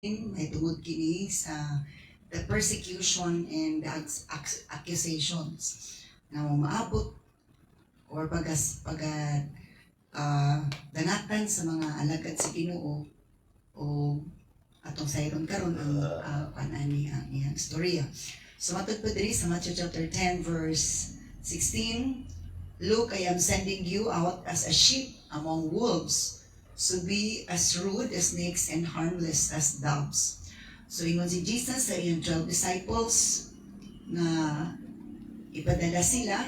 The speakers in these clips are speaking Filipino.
may tungod kini sa the persecution and the accusations na maabot or danatan sa mga alagad sa Ginoo o atong sayron karon ang panani ang iyang storya. So matud pa diri sa Matthew chapter 10 verse 16, "Look, I am sending you out as a sheep among wolves. So be as rude as snakes and harmless as doves." So ingon si Jesus sa iyang 12 disciples na ipadala sila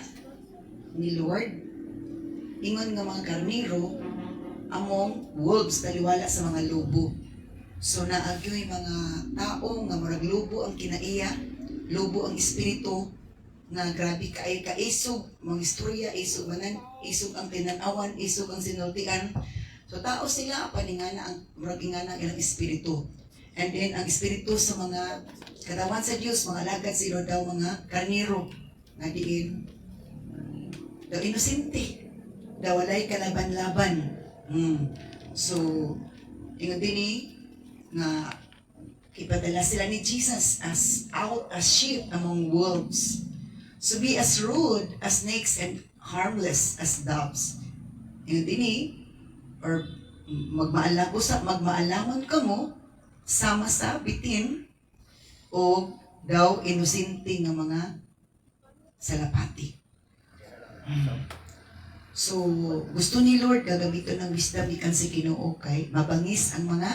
ni Lord, ingon nga mga karniro among wolves, taliwala sa mga lobo. So naagyoy mga tao nga murag lobo ang kinaiya, lobo ang espiritu, nga grabe kaisog, mga istorya, isog manan, isog ang tinanawan, isog ang sinultian. So tao sila, paningana ang murag ingana ilang espiritu. And then ang espiritu sa mga katawan sa Dios, mga alagad sila daw mga karniro, nga diin daw inosente, daw walay kalaban-laban. So ingon dinhi nga ipadala sila ni Jesus as out as sheep among wolves. So be as rude as snakes and harmless as doves. Ingon dinhi, or magmaalamon ka mo sama sa bitin o daw inosente nga mga salapati. So gusto ni Lord gagamiton ng wisdom ikan si Ginoo kay mabangis ang mga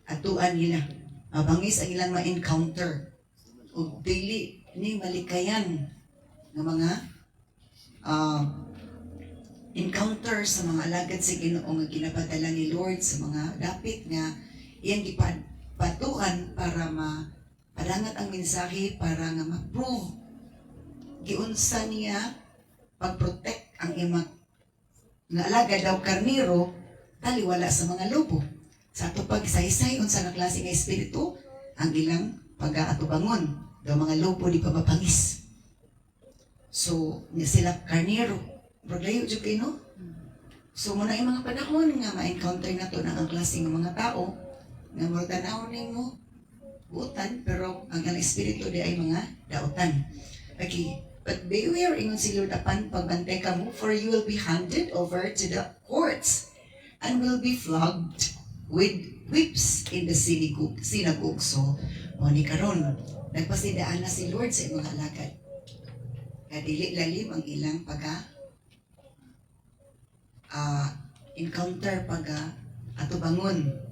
atuan nila, mabangis ang ilang ma-encounter o dili ni malikayan ng mga encounter sa mga alagad sa Ginoo nga ginapadala ni Lord sa mga dapit nga iyang gipatuan para mapadangat ang mensahe, para nga ma-prove giunsa niya pag-protect ang imag nga alagad daw karniro taliwala sa mga lobo. Sa ato pagsaysay unsa nga klase nga espiritu ang ilang pag-aatubangon daw mga lobo di pa mapangis. So niya sila karniro prograyo jud kay no. So muna yung mga panahon nga ma-encounter na to ng ang klase ng mga tao nga mo tanaw nimo butan pero ang espiritu di ay mga dautan. Okay, but beware, ingon si Lord apan pagbantay ka mo, for you will be handed over to the courts and will be flogged with whips in the synagogue. So mo ni karon nagpasidaan na si Lord sa mga alagad. Kadili lalim ang ilang encounter atubangon.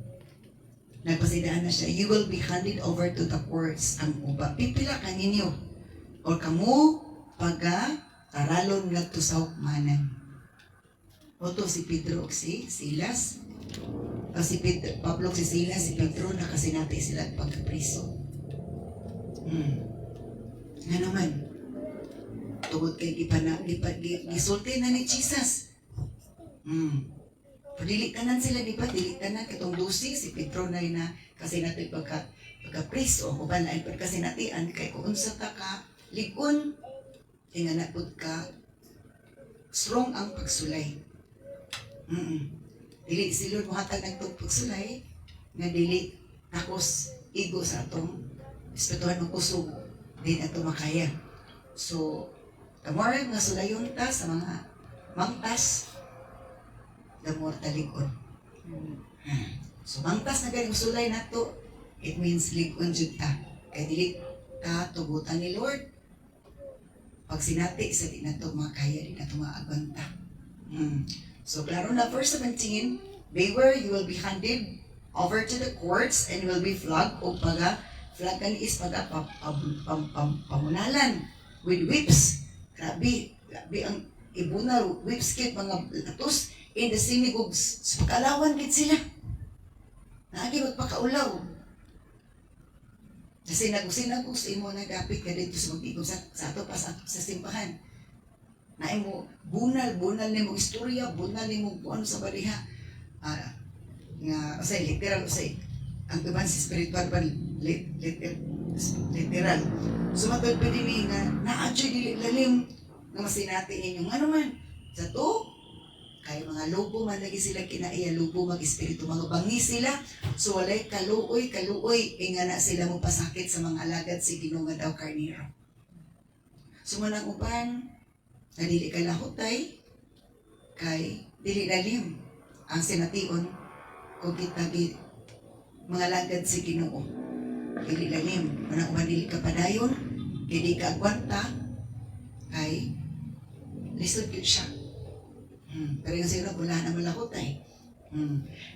Nagpasidaan na siya, you will be handed over to the courts. Ang uba, pipila ka ninyo or kamo taralon nga to sa hukmanan. Oto si Pedro o si Silas, o si Pablo si Silas, si Pedro nakasinati sila pagkapriso. Nga naman, tungod kay gisulti na ni Jesus. Padilitanan sila, di ba? Dilitanan katong dusi, si Pedro na rin na kasi natin pagka-priso, o ba na pagkasinatian, kay kung unsa ta ka, ligon, nga napod ka, strong ang pagsulay. Dili si Lord muhatag ng pagsulay, nga dili takos igo sa atong espirituhan ng kusog, din ato makaya. So, the more nga sulayon ta sa mga mangtas, the more talikon. So mangtas na galing sulay na to, it means likon jud ta. Kaya dili ta tugutan ni Lord. Pag sinati sa di na to makaya, di na to maagwanta. So klaro na verse 17, beware, you will be handed over to the courts and will be flogged o flaggan is pamunalan with whips. Grabe ang ibunal, whips kit mga latos in the synagogues. So pagkalawan kit sila. Naagi magpakaulaw. Kasi sinagog sa imo na dapit ka dito sa magtigom sa ato pa sa simbahan. Na imo bunal ni mo istorya, bunal ni mo ano sa bariha. Nga say literal say ang iban si spiritual pa literal. Sumatod pa din nga naadyo dili lalim nga masinati ninyo. Ano man sa to Kay mga lobo man lagi sila kinaiya, lobo mag-espiritu, mga bangis sila. So walay kaluoy, nga na sila mo pasakit sa mga alagad si Ginoo nga daw karniro. So manang uban, na dili ka lahutay, kay dili lalim ang sination kung kita mga alagad si Ginoo. Dili lalim, manang uban dili ka padayon, dili ka agwanta, kay lisod yun siya. Pero yung sila, wala na malakotay.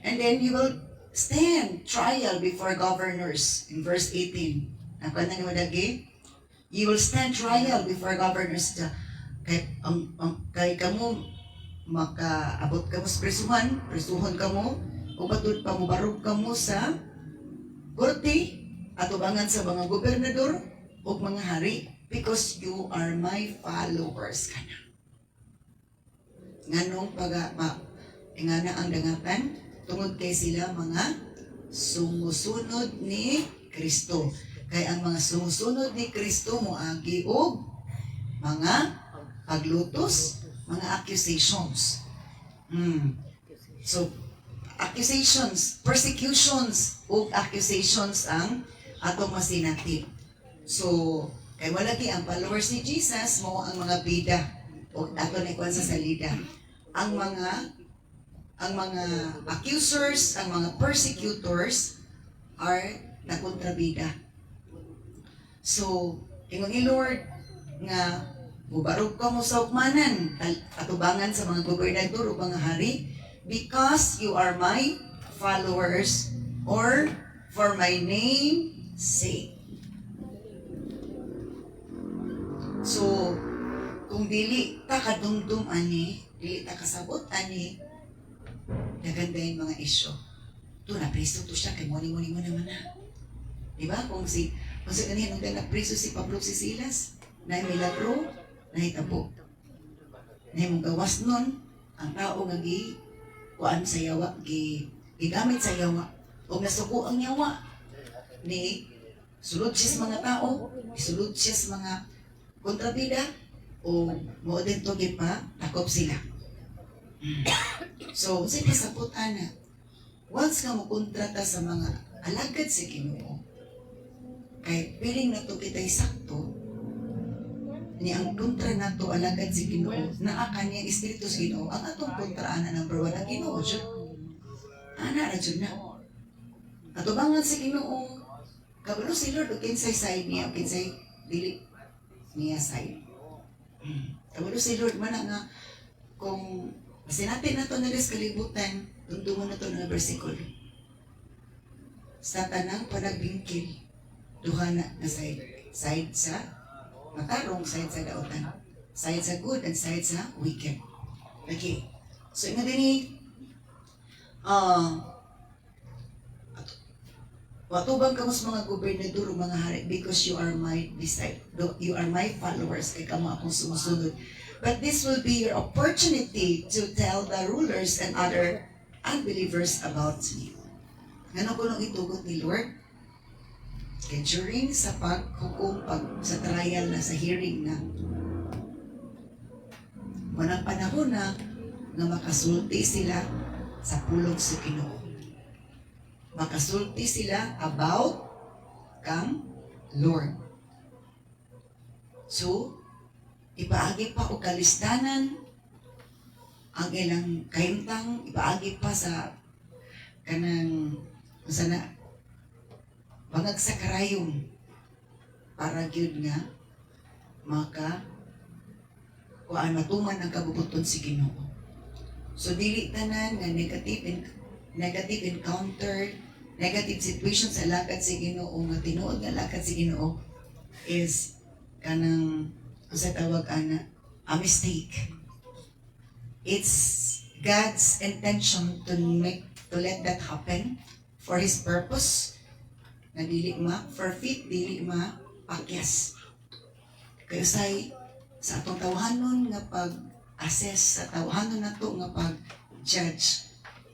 And then you will stand trial before governors in verse 18. Nakuha na ni Wadagi? You will stand trial before governors. Kay kamu, makaabot ka mo sa presuhon ka mo, o batud pa mo barog ka mo sa korte, at ubangan sa mga gobernador o mga hari, because you are my followers ka na. Nganong ingana ang dangatan, tungod kay sila mga sumusunod ni Kristo. Kay ang mga sumusunod ni Kristo moagi og mga paglutos, mga accusations. So, accusations, persecutions, o accusations ang atong masinati. So, kay walagi ang followers ni Jesus mo ang mga bida o ato na ikuan sa salida. Ang mga accusers, ang mga persecutors are nakontrabida. So, ingon ni Lord nga mubarog ka mo sa ukmanan, atubangan sa mga gobernador o mga hari, because you are my followers, or for my name's sake. So, kung dili ta kadumdum ani, dili ta kasabot ani, naganda yung mga isyo. Ito, napreso to siya, kay muni-muni mo naman na. Diba? Kung kanina nung napreso si Pablo si Silas, na milagro, nahitabo. Na mong gawas nun, ang tao nga kuan sa yawa, gigamit sa yawa, o nasuko ang yawa, ni sulod siya sa mga tao, sulod siya sa mga kontrabida, o mo din to pa, takop sila. So, sa kasaputan na, once ka mo kontrata sa mga alagad sa Ginoo, kay piling na to kita'y sakto, ni ang kontra na to alagad sa Ginoo, naa kanyang espiritu sa Ginoo, ang atong kontraan na number 1 ang Ginoo, dyan. Ana na dyan na. Atubangan sa Ginoo, kabalo si Lord, o kinsay side niya, o kinsay dili niya side. Kabalo si Lord, mana nga, kung masinatin na to na rin kalibutan, tundungan na to na versikulo. Sa tanang panagbingkil, duha na side. Side sa matarong, side sa daotan. Side sa good, and side sa wicked. Okay. So, nga din watubang ka mo sa mga gobernador o mga hari, because you are my disciple, you are my followers, kay kamo akong sumusunod. But this will be your opportunity to tell the rulers and other unbelievers about me. Ngano ko nung itugot ni Lord? Kaya during sa paghukom, sa trial na, sa hearing na, manang panahon na nga makasulti sila sa pulong sa Ginoo. Makasulti sila about kang Lord. So, ipaagi pa o kalistanan ang ilang kaimtang, ipaagi pa sa kanang sana bangag sa karayom para gyud nga maka kuan matuman ang kabubuton si Ginoo. So dili tanan nga negative encounter, negative situation sa lakad si Ginoo nga tinuod nga lakad si Ginoo is kanang sa tawag ana a mistake. It's God's intention to let that happen for His purpose na dili ma-forfeit, dili ma-pakyas. Kaya sa atong tawhanon nga pag-assess, sa tawhanon na to nga pag-judge,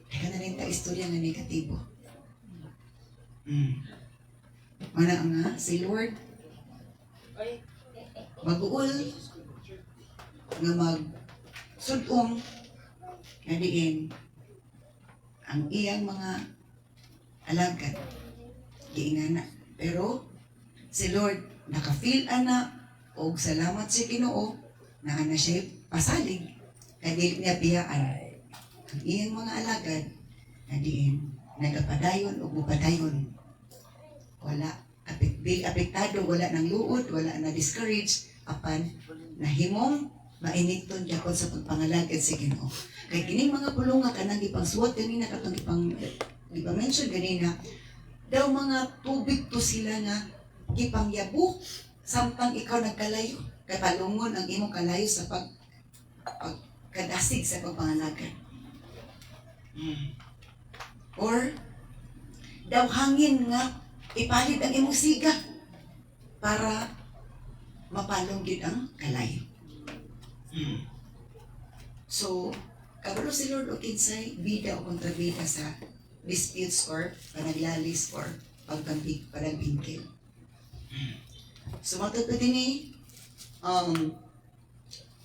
kaya na rin ta istorya nga negatibo. Mana nga, si Lord, mag-uul nga mag-sudong, nga diin ang iyang mga alagad giingana. Pero si Lord naka-feel ana og salamat si Ginoo na ana siya pasalig kay dili niya biyaan ang iyang mga alagad nga diin nagapadayon o mupadayon. Wala apektado, wala nang luod, wala na discourage apan nahimong mainiton gyapon sa pagpangalagad sa Ginoo. Kay kining mga pulong nga kanang gipangsuwat kanina katong mention kanina daw mga tubig to sila nga gipangyabo samtang ikaw nagkalayo kay palungon ang imong kalayo sa pagkadasig sa pagpangalagad. Or daw hangin nga ipalit ang imong siga para mapalong gid ang kalayo. So, kabalo si Lord o kinsay bida o kontrabida sa disputes or panaglalis or panagbingkil. So, matod pa din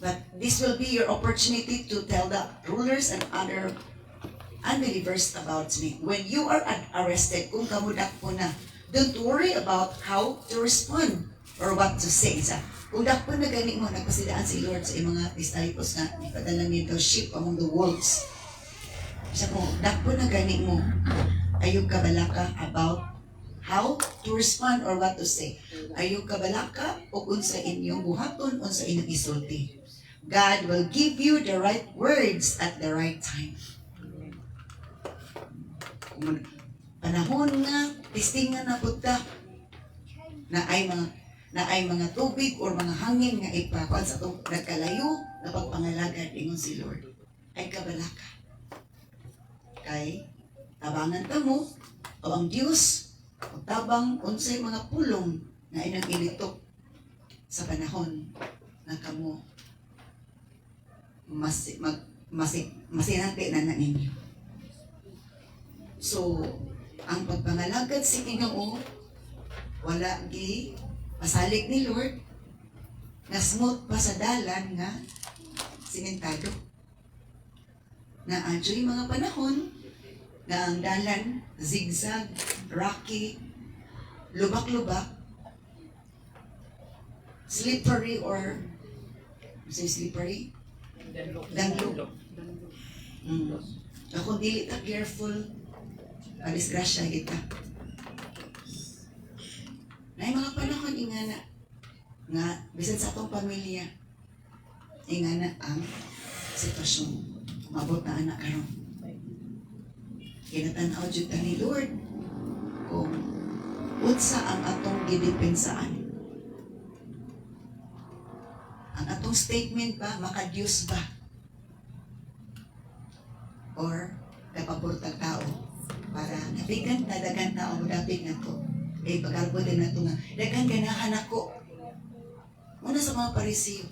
but this will be your opportunity to tell the rulers and other unbelievers about me. When you are arrested, kung kamudak po na, don't worry about how to respond or what to say. Kung dakpo na gani mo, nagpasidaan si Lord sa mga disciples nga, ipadala niya daw sheep among the wolves. Sa kung dakpo na gani mo, ayog kabalaka about how to respond or what to say. Ayog kabalaka o unsa inyong buhaton, unsa inyong isulti. God will give you the right words at the right time. Panahon nga, testingan na punta na ay mga tubig or mga hangin nga ipakuan sa itong nagkalayo na pagpangalagad ingon si Lord ay kabalaka. Kay tabangan ka mo o ang Diyos o tabang unsay mga pulong na inang ilitok sa panahon na kamo masinati na na ninyo. So, ang pagpangalagad si Ginoo wala gi pasalig ni Lord na smooth pa sa dalan nga simentado. Na adyo'y mga panahon na ang dalan zigzag, rocky, lubak-lubak, slippery or slippery? Danlog. Kung dili ta careful, madisgrasya kita. Na mga panahon ingana nga bisan sa atong pamilya ingana ang sitwasyon mabot na anak karon. Kinatan-aw jud ta ni Lord kung unsa ang atong gidipensaan. Ang atong statement ba maka-Diyos ba? Or kapabortang tao para nabigan na dagan tao mo dapig na to. Eh, pag-arbo din na ito nga, dagan ganahan ako. Muna sa mga Parisiyo.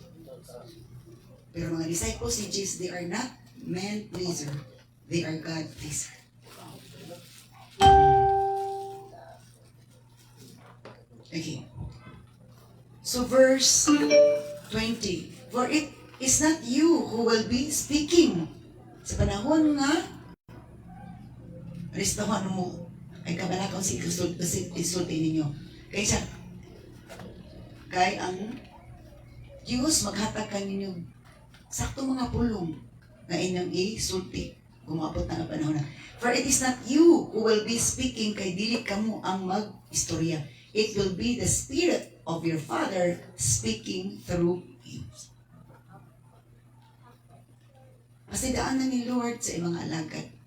Pero mga disciples ni Jesus, they are not man pleaser. They are God pleaser. Okay. So verse 20. For it is not you who will be speaking. Sa panahon nga, Ristahan mo ay kabalakaw si isulti ninyo. Kaysa kay ang Diyos maghatag kaninyo sakto mga pulong na inyong isulti kung maabot na ang panahon na. For it is not you who will be speaking kay dili kamo ang mag-istorya. It will be the Spirit of your Father speaking through you. Pasidaan na ni Lord sa mga alagad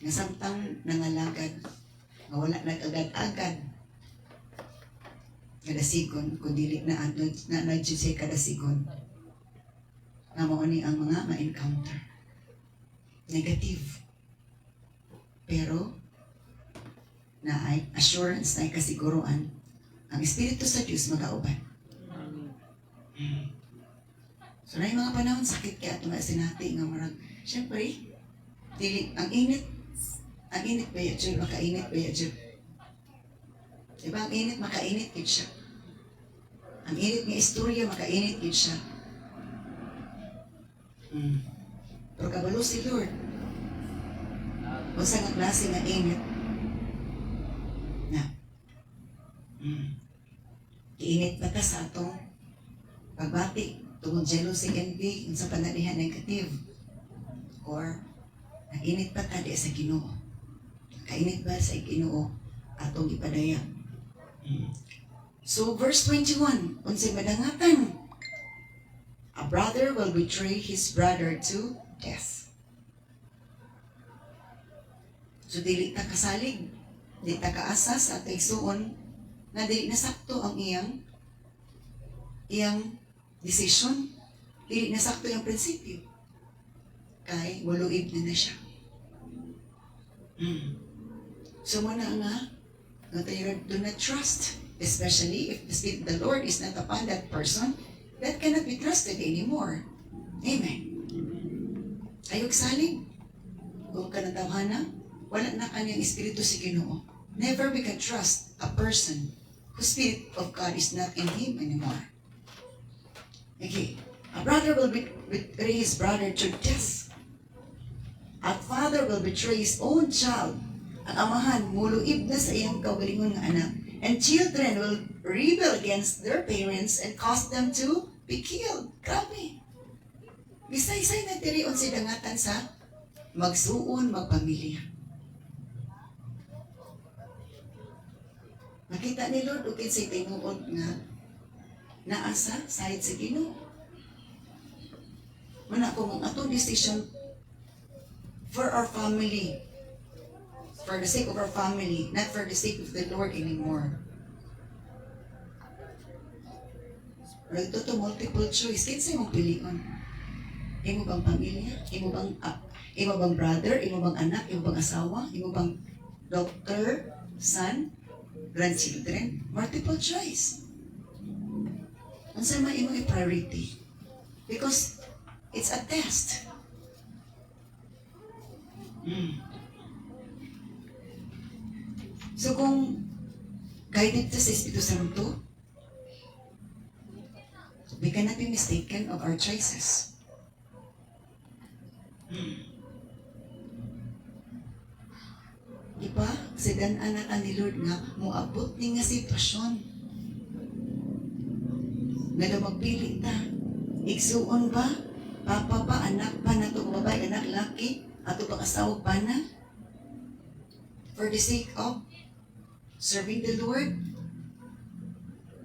nga samtang nangalagad nga wala nag-agad-agad kadasigon kung dili na na-judge kadasigon nga mao ni ang mga ma-encounter negative pero na ay assurance na ay kasiguruan ang Espiritu sa Diyos mag-auban. So na yung mga panahon sakit kaya ito nga sinati nga marag syempre dili ang init ba yan, makainit ba yan, diba? Ang init, makainit yun siya. Ang init ng istorya, makainit yun siya. Pero kabalo si Lord. Unsa nga klase nga init? Na. Iinit pa ta sa atong pagbati tungod jealousy, envy, unsa panalihan negative. Or nainit pa ta di sa Ginoo. Kainit ba sa Ginoo atong ipadayag? So verse 21, unsay madangatan? A brother will betray his brother to death. So dili ta kasalig, di ta kaasa sa atong igsuon na dili nasakto ang iyang decision, dili nasakto yung prinsipyo. Kay waluib na siya. So muna nga tayo do not trust, especially if the Spirit of the Lord is not upon that person, that cannot be trusted anymore. Amen. Ayog salig. Kung kanatawhana, wala na kanyang espiritu si Ginoo. Never we can trust a person whose Spirit of God is not in him anymore. Okay. A brother will betray his brother to death. A father will betray his own child. Ang amahan, muluib na sa iyang kaugalingon nga anak. And children will rebel against their parents and cause them to be killed. Grabe. Bisay-say na tirion si dangatan sa magsuon, magpamilya. Makita ni Lord, ukit sa tinuod nga naasa, sahid sa Ginoo. Muna kung ang atong decision for our family, for the sake of our family, not for the sake of the Lord anymore. Ito to multiple choice. Kinsa imong pilion? Imo bang pamilya? Imo bang brother? Imo bang anak? Imo bang asawa? Imo bang doctor? Son? Grandchildren? Multiple choice. Unsa man imo i-priority? Because it's a test. So kung guided sa Espiritu Santo, we cannot be mistaken of our choices. Diba? Sidan-anak ni Lord nga, muabot ni nga sitwasyon. Nga magpili ta. Igsuon ba? Papa ba? Anak pa na ito? Babae, anak, laki? Ato pang asawa pa na? For the sake of serving the Lord,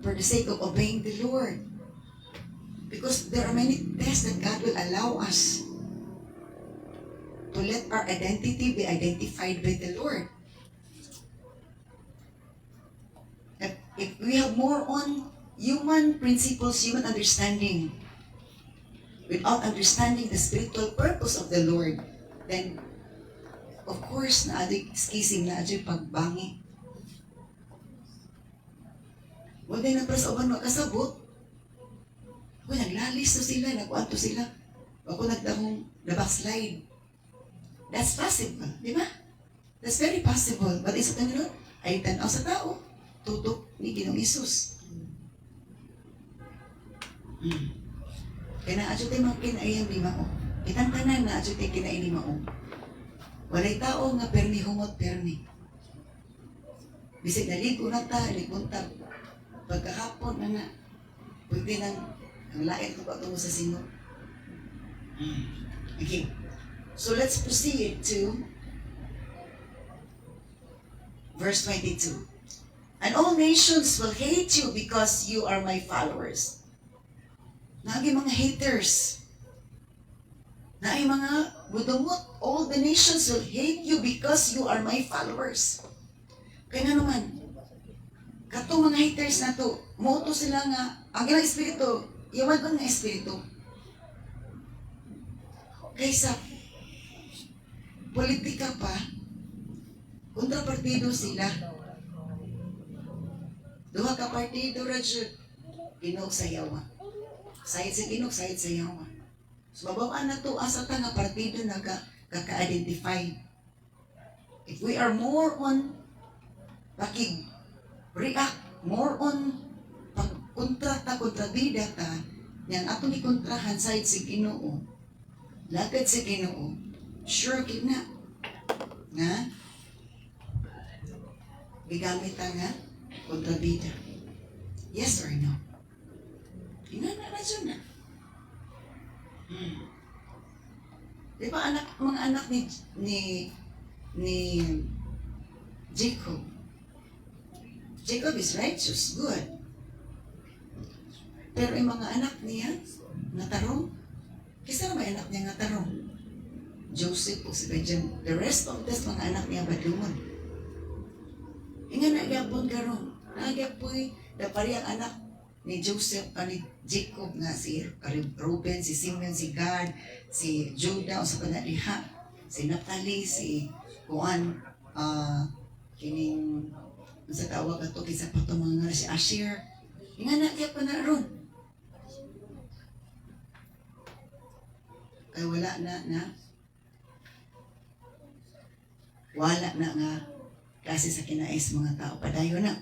for the sake of obeying the Lord. Because there are many tests that God will allow us to let our identity be identified by the Lord. If we have more on human principles, human understanding, without understanding the spiritual purpose of the Lord, then of course, na-adik skising na adyo'y pagbangi. Wala na para sa uban makasabot. Kung naglalis to sila, nagkuanto sila. Ako nagdahong na-backslide. That's possible, di ba? That's very possible. But isa tanong, ay tanaw sa tao. Tutok ni Ginoong Isus. Kaya na-adyo tayo mga kinaayang limao. Itang tanan na-adyo tayo kinaayang limao. Walay tao nga permi humot permi. Bisig naligo na ta, lipunta. Pagkahapon na nga, pwede nang ang lain ko pa sa sino. Okay. So let's proceed to verse 22. And all nations will hate you because you are my followers. Nagi mga haters. Na ay mga budumot, all the nations will hate you because you are my followers. Kaya nga naman, katong mga haters na to, moto sila nga, ang ilang espiritu, iwan ko nga espiritu. Kaysa, politika pa, kontrapartido sila. Duha ka partido, Rajud, Ginog sa yawa. Sahit sa Ginog, sahit sa yawa. So, babawaan na to, asa ta nga partido na kaka-identify. If we are more on react, more on pagkontrata, kontrabida ta, yan atong ikontrahan sahit sa Ginoo, lagad sa Ginoo, sure gid na nga gigamit ta nga kontrabida. Yes or no? Ina na radyo na. Di ba mga anak ni Jacob? Jacob is righteous, good. Pero yung mga anak niya, natarong, kisa na may anak niya natarong? Joseph po si Benjamin. The rest of this mga anak niya badungon. Inga nagyapon karon. Nagyapoy, dapari ang anak ni Joseph, ni Jacob nga si Reuben, si Simeon, si Gad, si Judah, o sa panaliha, si Naphtali, si Juan, kining, sa tawag ato, kisa pa ito mga si Asher. Inga nagyapon na ron. Ay wala na nga kasi sa kinais mga tao padayon na.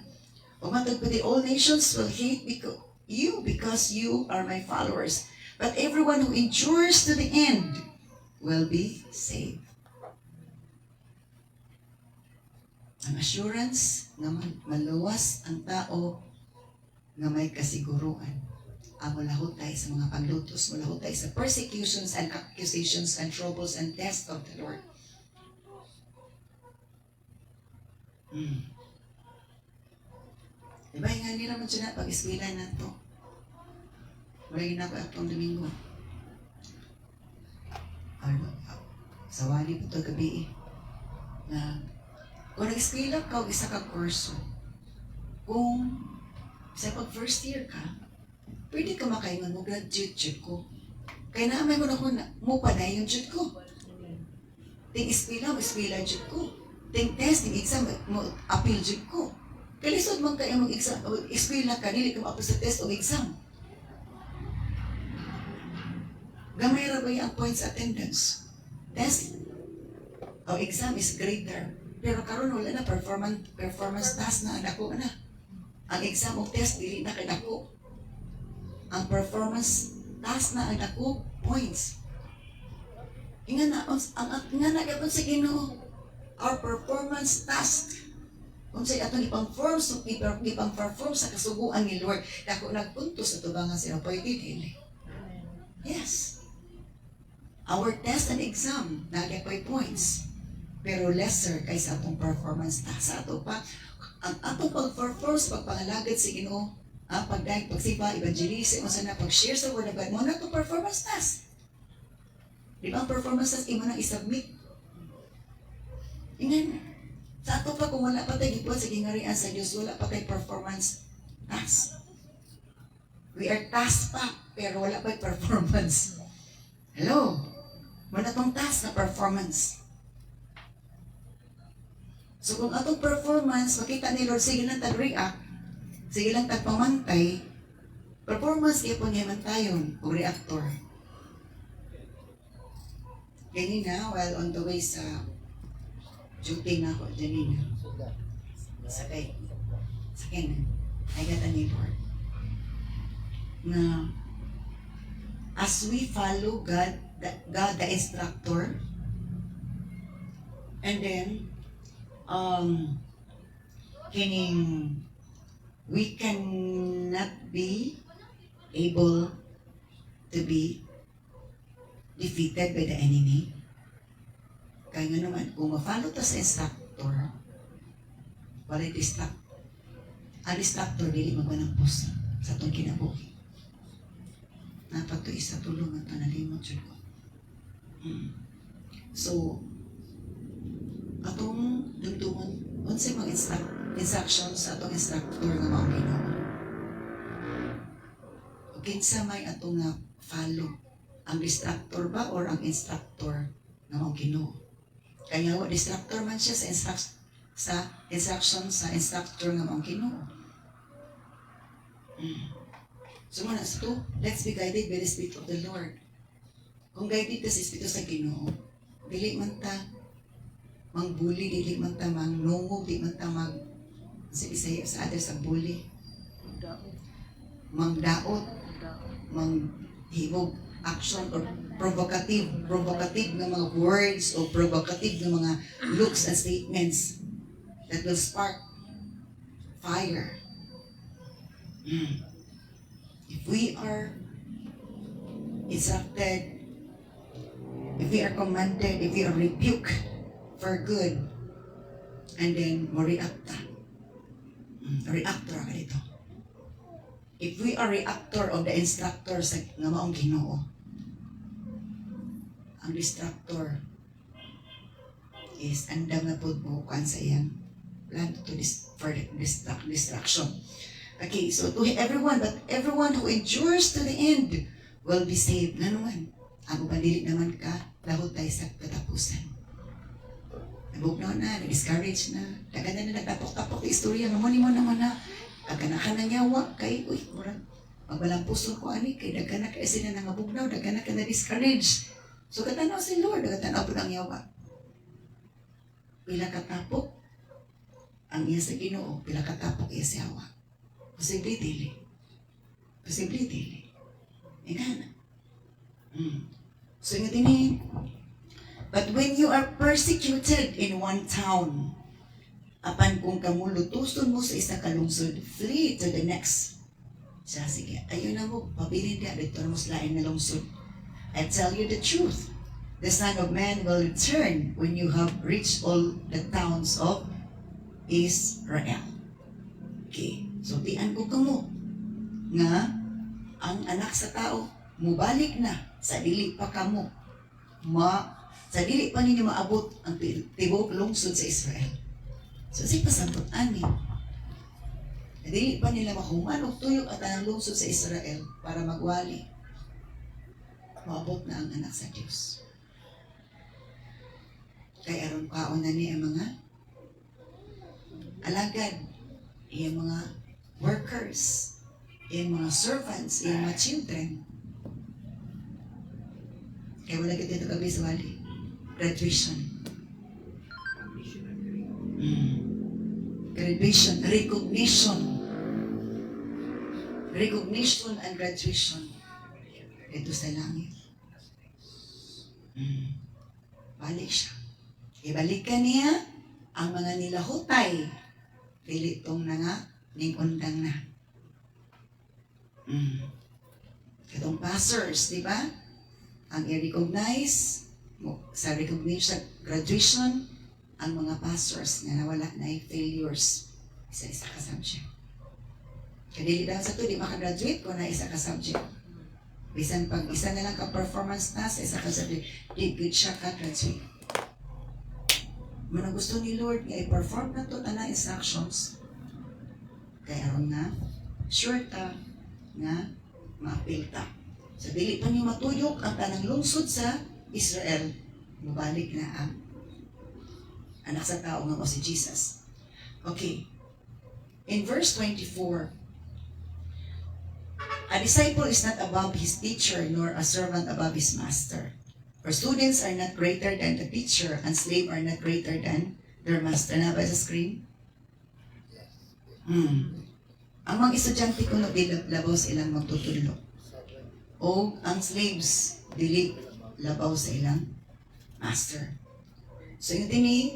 O matagpati, all nations will hate because you are my followers. But everyone who endures to the end will be saved. Ang assurance nga maluwas ang tao nga may kasiguruan. Ang malahot tayo sa mga paglutos, malahot tayo sa persecutions and accusations and troubles and tests of the Lord. Diba nga nila mo dyan na pag-iswila na ito. Wala yun ako atong Domingo. Sa wali po ito gabi na kung nag-iswila ka o isa ka kurso, kung sa pag first year ka, pwede ka makaingon mo graduate jud ko. Kaya naamay ko na kung mo pa na yung jud ko. Ting iskwila jud ko. Ting test, ting exam, mo appeal jud ko. Kalisod man kayo mong exam, iskwila ka, dili ka ma-appeal sa test o exam. Gamay ra ba ang points attendance? Test o exam is greater. Pero karon wala na performance task na dako na. Ang exam o test dili na kay dako. Ang performance task na ang dako points. Inga na gyapon sa Ginoo. Our performance task. Unsay atong ipang-perform sa kasuguan ni Lord. Dako nagpunto sa tubangan sila pwede dili. Yes. Our test and exam nagyapoy points. Pero lesser kaysa atong performance task sa ato pa. Ang atong pag-perform sa pagpangalagad sa Ginoo, pagsipa, evangelism, pag-share sa word of God, mo na itong performance task. Di ba ang performance task, imo na isubmit. Ingan, sa ato pa kung wala pa tayo gibuhat sa gingarian sa Diyos, wala pa tayo performance task. We are task pa, pero wala pa performance. Hello? Wala tong task na performance. So kung atong performance, makita ni Lord, sige lang tag-react, sige lang tagpamantay, performance kaya po niya mantayon o reactor. Ganina, while on the way sa duty na ako, ganina. Sakay na. Ay gata ni Lord. Na as we follow God the instructor, and then, we cannot be able to be defeated by the enemy. Kaya nga naman, kung ma-follow ta sa instructor, wala distract. Ang instructor, dili magmanampos sa itong kinabuhi. Napatoy sa tulong at nalimot yun ko. So, atong dumduman, unsay mga instructions sa atong instructor nga mao Ginoo. O kinsa may atong nga follow, ang instructor ba or ang instructor nga mao Ginoo. Kaya nga instructor man siya sa instruction sa instructor nga mao Ginoo. So muna sa to, let's be guided by the Spirit of the Lord. Kung guided ka sa Espiritu sa Ginoo, dili man ta mangbuli, dili man ta mangnungog, dili man ta sa Bisaya sa others ang bully. Mangdaot, manghimog, action or provocative na mga words o provocative na mga looks and statements that will spark fire. If we are instructed, if we are commanded, if we are rebuked for good, and then mo reactor ka dito. If we are reactor of the instructor sa nga maong Ginoo, ang distractor is andam na pud mo kan sa iyang plan for distraction. Okay, so to everyone, but everyone who endures to the end will be saved. Nga naman, ang upandili naman ka, lahot tayo sa katapusan. Nabugnaw na, na-discourage na, dagan na nagtapok-tapok na istorya, mo naman na, dagan na ka nanyawa, kay, murang, magbalang puso ko, kay dagan na ka sila nangabugnaw, dagan na ka na-discourage. So, katanaw si Lord, katanaw po ng yawa. Pila katapok, ang iya sa Ginoo, pila katapok iya sa yawa. Posible dili. Ika na. So, nga din but when you are persecuted in one town, apan kung kamulutuson mo sa isa kalungsod, flee to the next. Sige, ayun na mo, pabilin niya, dito na mo sa lain na lungsod. I tell you the truth, the Son of Man will return when you have reached all the towns of Israel. Okay, so tian ko kamo nga ang anak sa tao mubalik na sa dili pa kamo sa dili pa ninyo maabot ang tibok lungsod sa Israel. So si pasabot ani dili pa nila mahuman og tuyok at ang lungsod sa Israel para magwali maabot na ang anak sa Diyos. Kaya aron kaon na ni ang mga alagad, yung mga workers, yung mga servants, yung mga children. Kaya wala kita ito gabi sa wali. Graduation. Graduation, recognition. Recognition and graduation. Ito sa langit. Balik siya. Ibalikan niya ang mga nilahutay. Pilitong na nga, ning undang na. Katong pastors, di ba? Ang i-recognize, sa recognition, graduation, ang mga pastors na nawala na failures. Isa-isa ka subject. Kadili daw sa to, di makagraduate kung na isa ka subject. Bisan pag isa na lang ka-performance na sa isa ka subject, di good siya ka-graduate. Muna gusto ni Lord nga i-perform na to na instructions. Kaya aron na, sure ta nga ma-appeal ta. So, dili pa niyo matuyok ang tanang lungsod sa Israel. Mabalik na ang anak sa tao nga mo si Jesus. Okay. In verse 24, a disciple is not above his teacher, nor a servant above his master. For students are not greater than the teacher, and slaves are not greater than their master. Na ba sa screen? Ang mga estudyante ko di labaw sa ilang magtutulog. O ang slaves, dili labaw sa ilang master. So yung tini,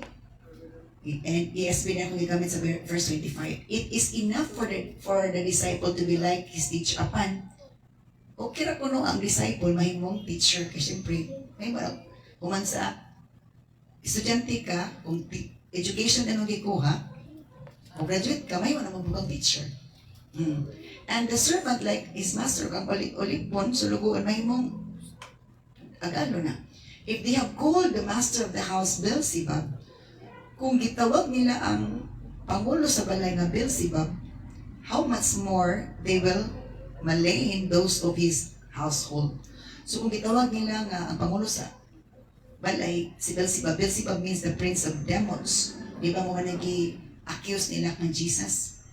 and ESV na kung gigamit sa verse 25, it is enough for the disciple to be like his teacher. Apan, okay ra kuno ang disciple mahimong teacher kasi siyempre may marag kuman sa estudyante ka kung education anong gikuha o graduate ka may wala mabukang teacher. And the servant like his master kang ulipon suluguan mahimong agano na. If they have called the master of the house Beelzebub, kung gitawag nila ang pangulo sa balay na Beelzebub, how much more they will malay in those of his household. So kung gitawag nila nga ang pangulo sa balay, si Beelzebub, Beelzebub means the prince of demons. Di ba mo nag-accuse nila ng Jesus?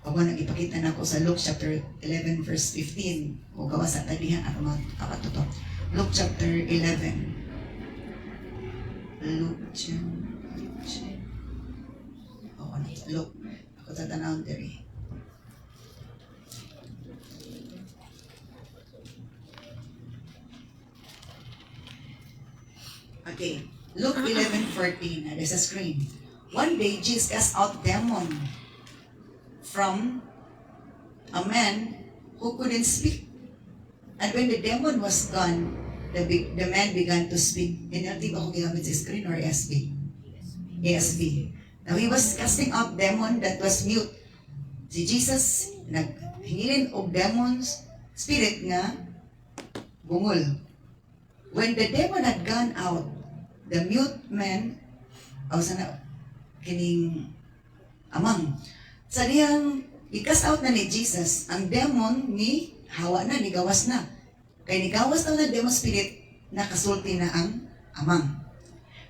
Pag mo nag-ipakita na ako sa Luke chapter 11 verse 15, o gawa sa tadihan ako makatuto. Luke chapter 11. Luke ako tatanawin diri. Okay. Luke 11:14. There's a screen. One day, Jesus cast out demon from a man who couldn't speak. And when the demon was gone, the man began to speak. NLT ba kung ginamit sa screen or ESV? ESV. Now, he was casting out demon that was mute. Si Jesus, naghingilin og demons, spirit nga, bungol. When the demon had gone out, the mute man, sana, kining amang. Sa diyang, i-cast out na ni Jesus, ang demon ni hawa na, nigawas na. Kaya nigawas na ng demon spirit, nakasulti na ang amang.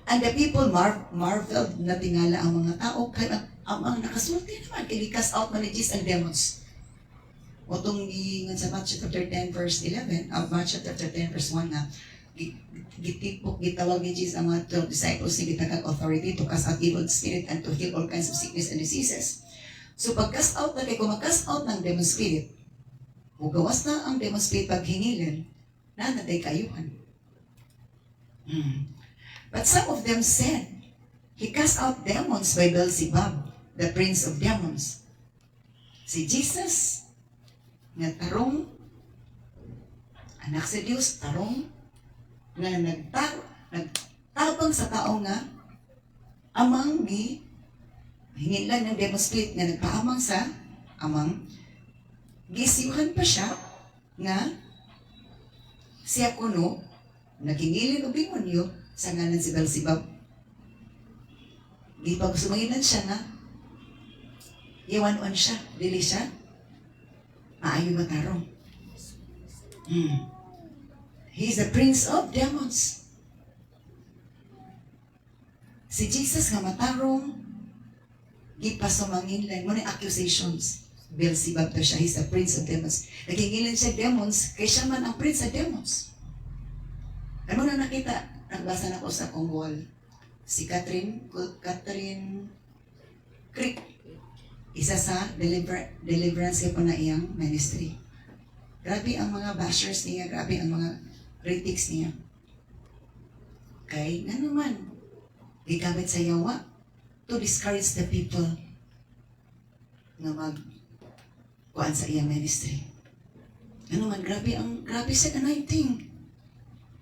And the people marveled na tingala ang mga tao, kaya ang nakasulti naman, kaya i-cast out na ni Jesus ang demons. O itong sa Matthew chapter 10 verse 11, Matthew chapter 10 verse 1 na, gitipok, gitawag ni Jesus ang mga 12 disciples ni gitagag authority to cast out evil spirit and to heal all kinds of sickness and diseases. So pag-cast out na, kung mag-cast out ng demon spirit, gawas na ang demon spirit pag hinilin, nanatay kayuhan. But some of them said, he cast out demons by Beelzebub, the prince of demons. Si Jesus, nga tarong, anak si Diyos, tarong, nga nagtabang sa tao nga, amang hingilan ng demon spirit nga nagpaamang sa amang, gisiyuhan pa siya nga siya kuno, nagingilin o demonyo sa ngalan si Beelzebub. Di pag sumanginan siya nga, iwan-on siya, dili siya, maayo matarong. He's the prince of demons. Si Jesus nga matarong, di pa sumanginlan, muna accusations. Beelzebub to siya, he's the prince of demons. Nagingilin siya demons, kaya siya man ang prince of demons. Ano na nakita? Nagbasa na ko sa kong wall. Si Catherine Crick, isa sa deliverance po na iyang ministry. Grabe ang mga bashers niya, grabe ang mga critics niya. Kay, nga naman, gigamit sa yawa to discourage the people nga kuan sa iyang ministry. Ano man, grabe sa anointing.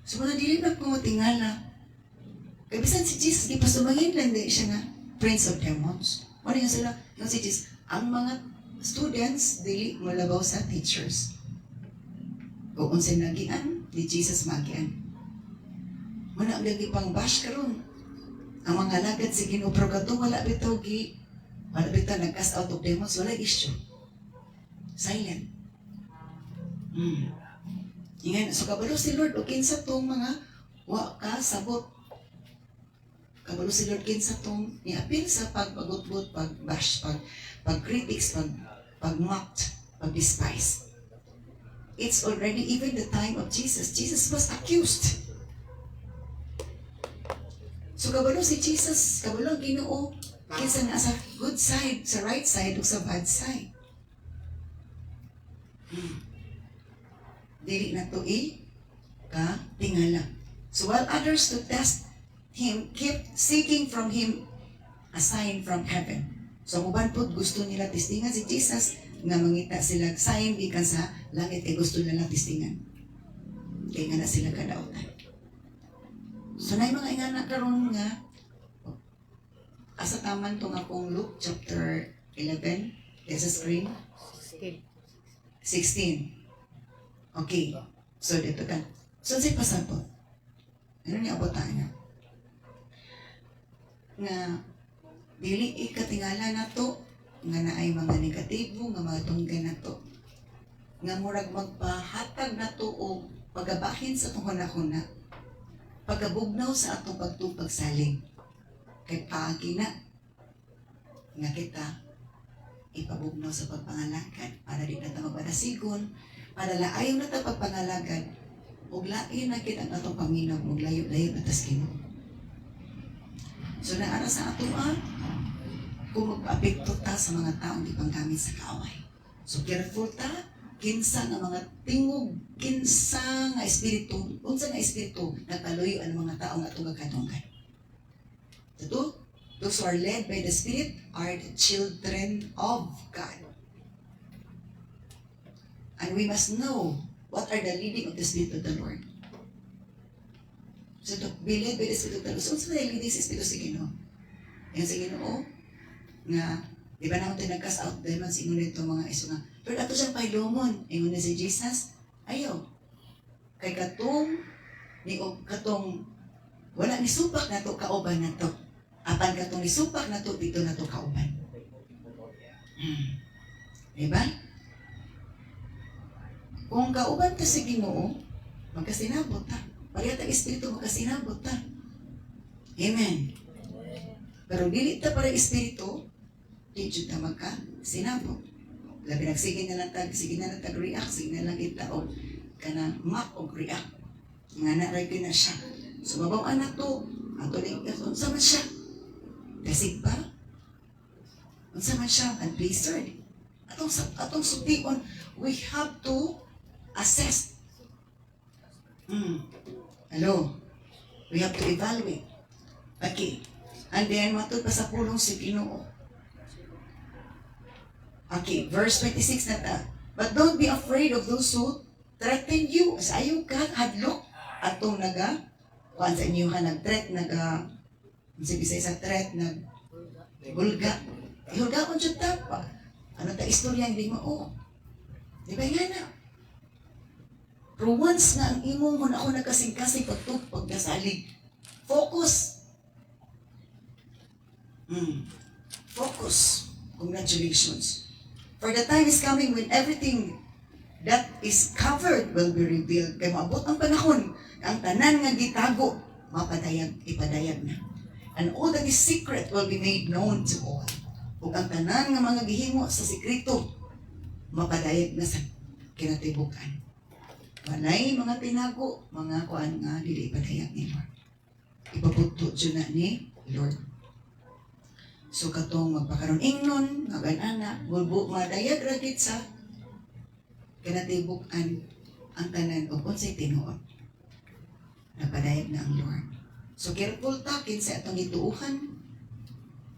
So, mga dili na kung tingala. Kaya bisan si Jesus, di pa sumangin lang din siya nga, prince of demons. Ano yung sila? Yung si Jesus, ang mga students, dili malabaw sa teachers. Kung unsay nagian, di Jesus magian. Wala ang lagi pang bash karon. Ang mga lagad si Ginoo pero kadto wala bitaw nag-cast out of demons, wala issue. Silent. Ingan, so kabalo si Lord, o kinsa tong mga wa ka sabot. Kabalo si Lord, kinsa tong niapil sa pagpagutbot, pag-bash, pag-critics, pag-mocked, pag-despise. It's already even the time of Jesus. Jesus was accused. So kabalo si Jesus, kabalo ang Ginoo, kinsa na sa good side, sa right side, o sa bad side. Dili na to tingala. So while others to test him kept seeking from him a sign from heaven. So uban po gusto nila testingan si Jesus nga mangita sila sign gikan sa langit kay gusto nila testingan. Kay nga na sila kadautan. So nay mga ingana karon nga asa taman tong akong Luke chapter 11 sa screen 16. Okay. So, dito ka. So, si pasabot. Ano niya abotaan niya? Nga, dili ikatingala na to, nga naay mga negatibo, nga mga tunggan na to. Nga murag magpahatag na to o pagabahin sa itong hunahuna. Pagabugnaw sa atong pagtupagsaling. Kay paagi na, nga kita, ipabugnaw sa pagpangalagad para di na tayo mapadasigon, para laayon na ito pagpangalagad, ug lain na kita ang atong paminaw, ug layo-layo na tas Ginoo. So naara sa ato kung mag-apekto ta sa mga taong di panggamit sa kaaway. So careful ta, kinsa nga mga tingog, kinsa nga espiritu, unsa nga espiritu nagpaluyo ang mga tao nga atong kadunggan. Ito, those who are led by the Spirit are the children of God. And we must know what are the leading of the Spirit of the Lord. So to be led by the Spirit of the Lord, so unsa may leading sa Espiritu sa Ginoo? Yan sa Ginoo, nga, di ba naman tayo nag-cast out demons, ingon nito mga iso nga, pero ato siyang pailumon, ingon na si Jesus, ayaw. Kay katong, wala ni supak na to, kauban na to. Apan katong ni supak na to, dito na to kauban. Diba? Kung kauban ka sa Ginoo, magkasinabot ta. Pariyat ang Espiritu, magkasinabot ta. Amen. Pero dili ta para Espiritu, di jud ta magkasinabot. Labi sige na lang tag-react, sige na lang kita o kanang map o react. Nga na-ray na siya. So, mabaw anak to, ato rin, unsa man siya? Kasig pa? Unsa man siya? Unpleased. Atong sution, we have to assess. Hello? We have to evaluate. Okay. And then, matod pa sa pulong si Ginoo. Okay, verse 26 na ta. But don't be afraid of those who threaten you. Sa ayaw ka, hadlok. Atong kuhaan sa inyo ka, nag-threat, sige sa threat, bulga. Ihulga ko dyan tapa. Ano ta istorya hindi mo, di ba nga na? Pero once na ang imong mo na ako nagkasing-kasing pagkasalig, focus. Focus. Congratulations. For the time is coming when everything that is covered will be revealed. Kaya maabot ang panahon, ang tanan nga gitago, ipadayag na. And all that is secret will be made known to all. Ug ang tanan nga mga gihimo sa sekreto, mapadayag na sa kinatibukan. Walay mga tinago, mga kuan nga dili ipadayag ni Lord. Ipabuto dyan na ni Lord. So katong magpakaroon ingnon, magan-ana, bulbo, madayag ragit sa kinatibukan ang tanan o unsay tinuod. Napadayag na ang Lord. So careful ta kinsa atong gituuhan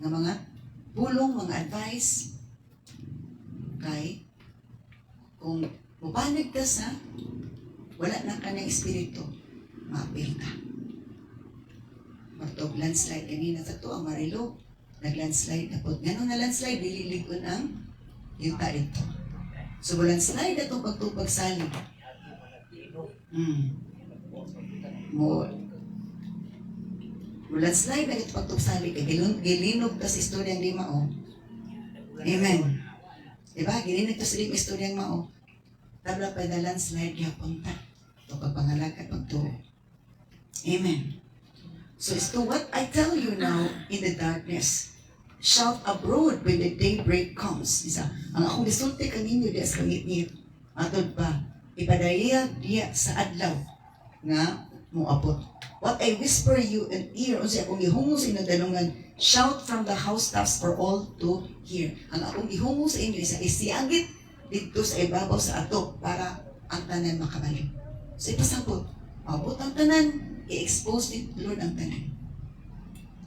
nga mga pulong, mga advice kay kung mupanig ka sa wala na ka ng espiritu, maapil ka. Magtog landslide kanina sa to ang Marilo. Nag-landslide na po. Ganun na landslide, dililikon ang yuta ito. So, landslide na itong pagtupag salig. Landslide na itong pagtupag salig. Gilinog ka sa istoryang lima, Amen. Diba? Gilinog ka sa lima istoryang mao. Tabla pa na landslide, punta. Ito pagpangalaga, pagtuo. Amen. So, it's to what I tell you now in the darkness. Shout abroad when the daybreak comes. Isa, ang akong gisulti kaninyo diya sa kangit-ngit. Matod pa, ipadayag diya sa adlaw nga muabot. What I whisper you in ear, unsa akong ihungo sa inyong dalungan, shout from the housetops for all to hear. Ang akong ihungo sa inyo, isa isiagit dito sa ibabaw sa ato para ang tanan makabalik. So ipasabot, maabot ang tanan, i-expose ni Lord ang tanan.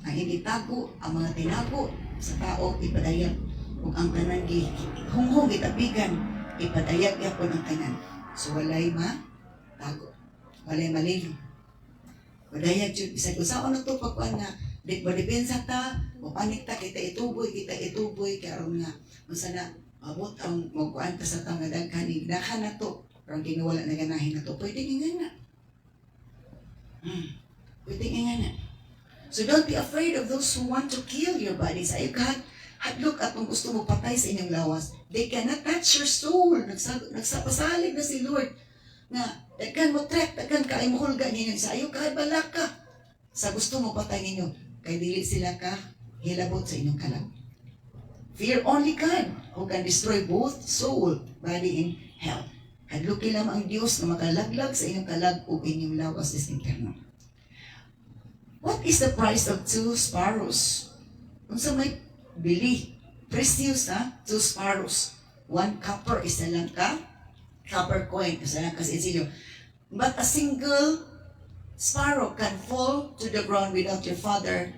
Ang hindi tago, ang mga tinago sa tao, ipadayag. Kung ang tanan hunghong itabigan, ipadayag yapon ang tanan. So walay tago. Walay malilo. Padayag yun. Bisag usaon na ito pagkuhan nga, madepensa ta, mapanik ta, kita ituboy, karon nga, unsa na, abot ang magkuhan ta sa tanga daghan, igdahan na to, pero ginuwala na ganahin na to, pwede nga na. Pwede nga na. So don't be afraid of those who want to kill your bodies. Ay, God, hadlok at kung gusto mo patay sa inyong lawas. They cannot touch your soul. Nagsapasalig na si Lord. Nga, daghan mo trek, daghan ka, ay muhulga ninyo. Sa ayo, God, balak ka. Sa gusto mo patay ninyo. Kay dili sila ka, hilabot sa inyong kalag. Fear only God, who can destroy both soul, body, and health. Hadluki lamang ang Diyos na makalaglag sa inyong kalag o inyong lawas sa impyerno. What is the price of 2 sparrows? Kung sa may bili, precious 2 sparrows. 1 copper, isa lang ka copper coin, kasi silyo. But a single sparrow can fall to the ground without your Father,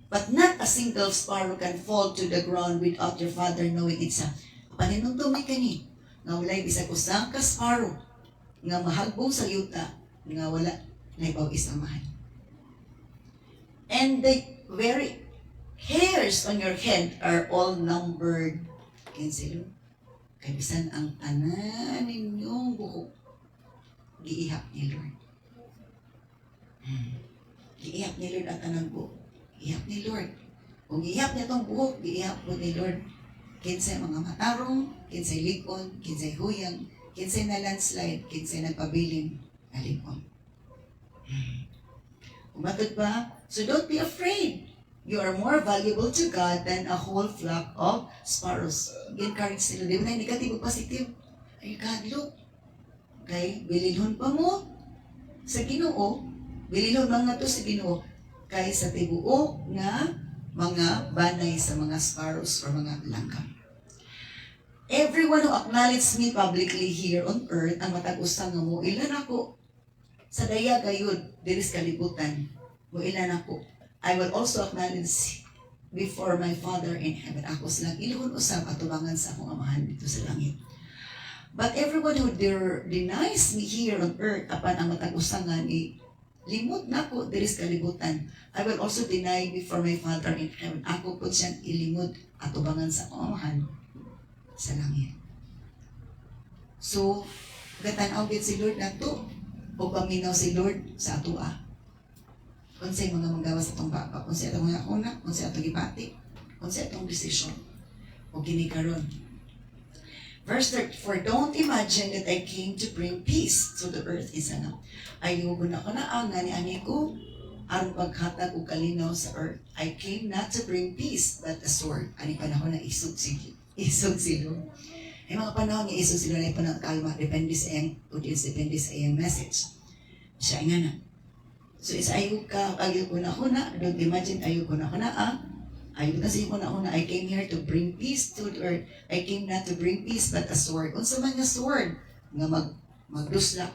but not a single sparrow can fall to the ground without your Father knowing it sa. Paninundong may kani, nga walay bisag usa ka sparrow, nga mahagbong sa yuta, nga wala na ibaw isamahan. And the very hairs on your head are all numbered. Kinsilo, kay bisan ang tanan ninyong buhok, giihap ni Lord. Giihap ni Lord ang tanan buhok. Giihap ni Lord. Kung giihap niya tong buhok, giihap po ni Lord. Kinsay mga matarong, kinsay likon, kinsay huyang, kinsay na landslide, kinsay nagpabiling na likon. Umatod ba? So don't be afraid. You are more valuable to God than a whole flock of sparrows. Encourage sila. Di ba na negative o positive? Ay, God, look. Okay? Bililhon pa mo sa Ginoo. Bililhon mga to sa Ginoo. Kay sa tibuo nga mga banay sa mga sparrows or mga langgam. Everyone who acknowledges me publicly here on earth, ang matag-usa nga mo, ilan ako sa daya gayud, diris kalibutan, mo ilan ako. I will also acknowledge before my Father in heaven. Ako silang iluhon usab atubangan sa akong amahan dito sa langit. But everyone who denies me here on earth, apan ang matag-usa nga ni limot na ko diris kalibutan, I will also deny before my Father in heaven. Ako po siyang ilimod atubangan sa akong amahan sa langit. So, gatanaw gid si Lord nato o paminaw si Lord sa atua. Unsay mga magawa sa atong baba, unsay atong mga una, unsay atong gibati, unsay atong desisyon o ginikaron. Verse 34, don't imagine that I came to bring peace to the earth. Isa nga, ayugo na ko na ang ani ko aron paghatag og kalinaw sa earth. I came not to bring peace, but a sword. Ani panahon na isog silo. Ay mga panahon nga isog silo na panahon kalma, depende sa iyang audience, depende sa iyang message. Siya nga na. So is ayog ko na huna, don't imagine ayog ko na huna, ayog na siya ko na huna, I came here to bring peace to the earth. I came not to bring peace, but a sword. Unsa man nga sword? Nga magdusla.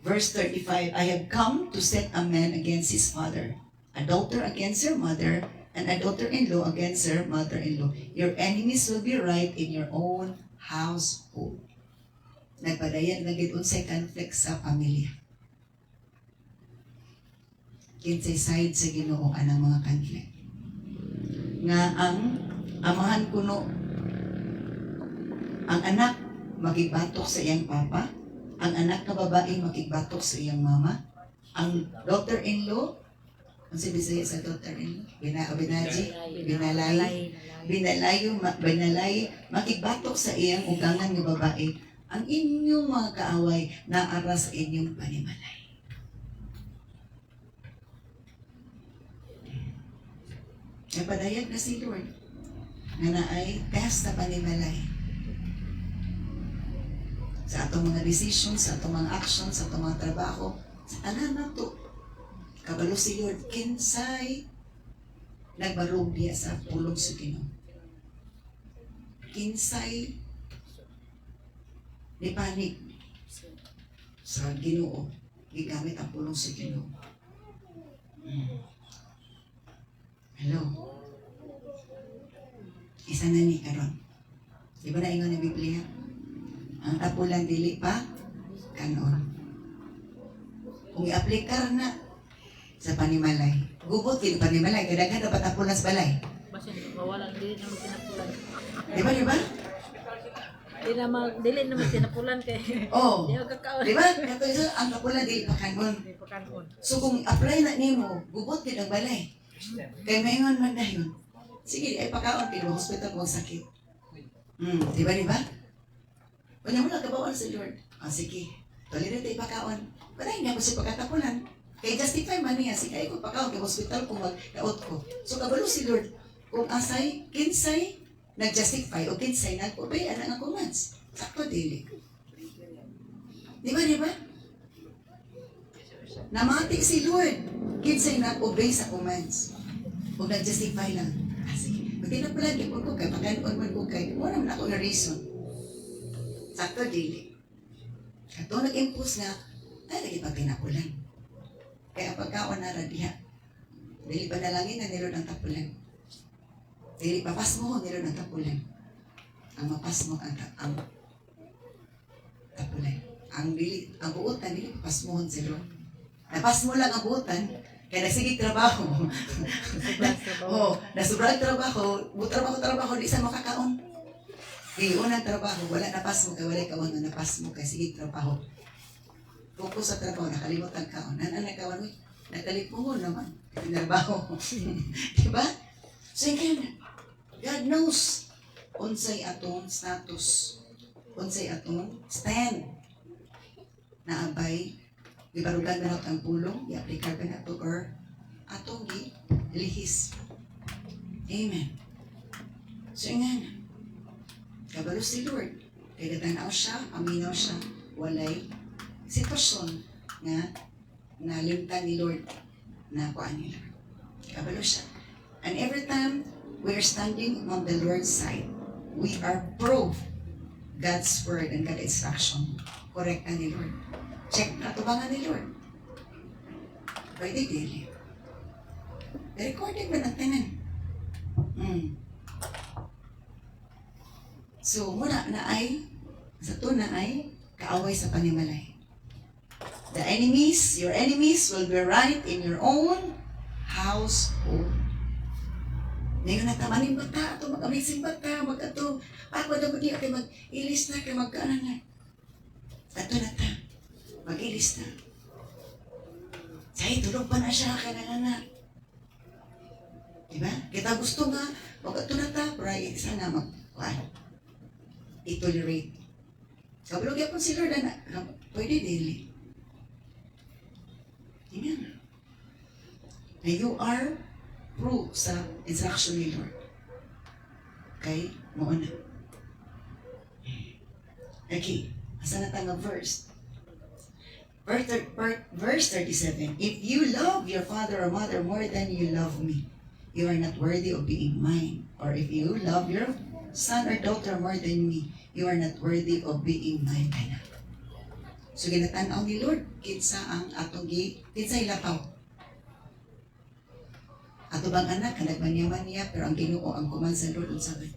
Verse 35, I have come to set a man against his father, a daughter against her mother, and a daughter-in-law against her mother-in-law. Your enemies will be right in your own household. Nagpadayan na gid unsay conflict sa pamilya. Kinsay side sa Ginoo anang mga conflict. Nga ang amahan kuno, ang anak makibatok sa iyang papa, ang anak ka babae makibatok sa iyang mama, ang daughter-in-law, ang sibisaya sa daughter-in-law, binalay, makibatok sa iyang ugangan nga babae, ang inyong mga kaaway naara sa inyong panimalay. Napadayag na si Lord nga naay test na panimalay sa atong mga decisions, sa atong mga actions, sa atong mga trabaho, sa tanan na to. Kabalo si Lord, kinsay nagbarog diya sa pulong sa Ginoo. Kinsay ni panik sa Ginoo, gigamit ang pulong sa Ginoo. Hello. Isa na ni karon. Di ba na ingon ng Biblia? Ang tapulan dili pa kanon. Kung i-aplikar na sa panimalay, gubot din panimalay, kadaghan dapat tapulan sa balay. Basin mawalan dili naman tinapulan. Di ba? Dili naman tinapulan kay. Oh. Di kakaon. Di ba? Kato isa ang tapulan dili pa kanon. Di pa kanon. So kung apply na nimo, gubot din ang balay. Kay maingon man dayon. Sige, ay pakaon pero hospital mo sakit. Di ba? Kanya mo lang kabawan sa Lord. Sige. Tolerate ay pakaon. Panay niya ko si pagkatapunan. Kaya justify man niya. Sige, ay ko pakaon kay hospital kung mag-daot ko. So kabalo si Lord. Kung asay, kinsay, nag-justify o kinsay, nag-obey, anak nga commands. Sakto dili. Di ba? Namati si Lord. Kinsay nag-obey sa commands. Kung nag-justify lang. Sige. Pagka na pala, di ko kay, pagkanoon man ko kay, wala naman ako na reason. Sakto dili. Ato nag-impose nga, ay, lagi pag tinapulan. Kaya pagkaon na radiha, dili pa nalangin na nilod ang tapulan. Dili papas mo, nilod ang tapulan. Ang mapas mo ang tapulan. Ang buutan, dili papas mo sa Lord. Napas mo lang ang buutan, kaya nagsige trabaho. Sobrang trabaho. Oh, nasubrang trabaho, trabaho, di sa makakaon. Di unang trabaho, wala napas mo, kaya wala kaon na napas mo, kaya sige trabaho. Focus sa trabaho, nakalimutan kaon. Nakawan mo, nagtalipungon naman. Trabaho. Diba? So, again, God knows unsay atong status, unsay atong stand. Naabay, ibarugan na natin ang pulong, i-apply ka na ito, or atong lihis. Amen. So, nga na. Kabalo si Lord. Kaya tanaw siya, aminaw siya, walay sitwasyon nga nalimtan ni Lord na kuan ni Lord. Kabalo siya. And every time we are standing on the Lord's side, we are proof God's word and God's instruction. Correct na ni Lord. Check na tubangan ni Lord. Pwede dili. Recorded ba natin? So, muna na ay, sa to na ay, kaaway sa panimalay. The enemies, your enemies will be right in your own household. Ngayon na tamanin bata, ito mag-amazing bata, mag-ato, pagod na di, okay, mag-ilis na, kaya mag-ano na. Ato na ta, mag-ilis na. Say, tulog pa na siya, kaya na. Diba? Kita gusto nga, mag-ato na ta, pero isa nga i-tolerate. Kabulog yapon si Lord na, pwede dili. Amen. Na you are proof sa instruction ni Lord. Okay? Mauna. Okay. Asa na tayo verse? Verse 37. If you love your father or mother more than you love me, you are not worthy of being mine. Or if you love your son or daughter more than me, you are not worthy of being mine. So ginatanaw ni Lord, kinsa ang atong kinsa ilapaw. Ato bang anak, nagmanyaman niya, pero ang Ginoo ang kuman sa Lord unsa ba?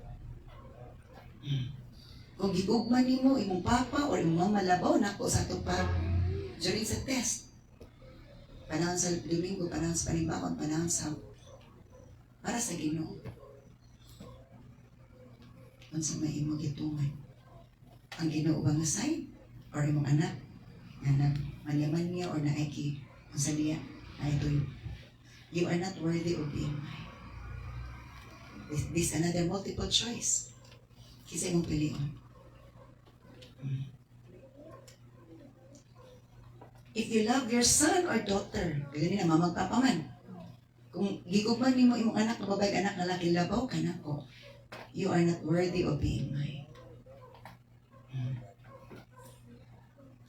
Kung gigugman nimo imong papa o imong mama labaw nako sa ato pa during sa test. Panahon sa Domingo, panahon sa panibakon, panahon sa para sa Ginoo. Unsa may imong gitungan? Ang Ginoo ba nga side or imong anak nga nagmanyaman niya or naiki unsa niya ay tuyo. You are not worthy of being mine. This another multiple choice. Kisa imong pilion. If you love your son or daughter, ganyan na mamagpapaman. Kung giguban nimo imong anak na babae, anak na laki, labaw ka na ko. You are not worthy of being mine.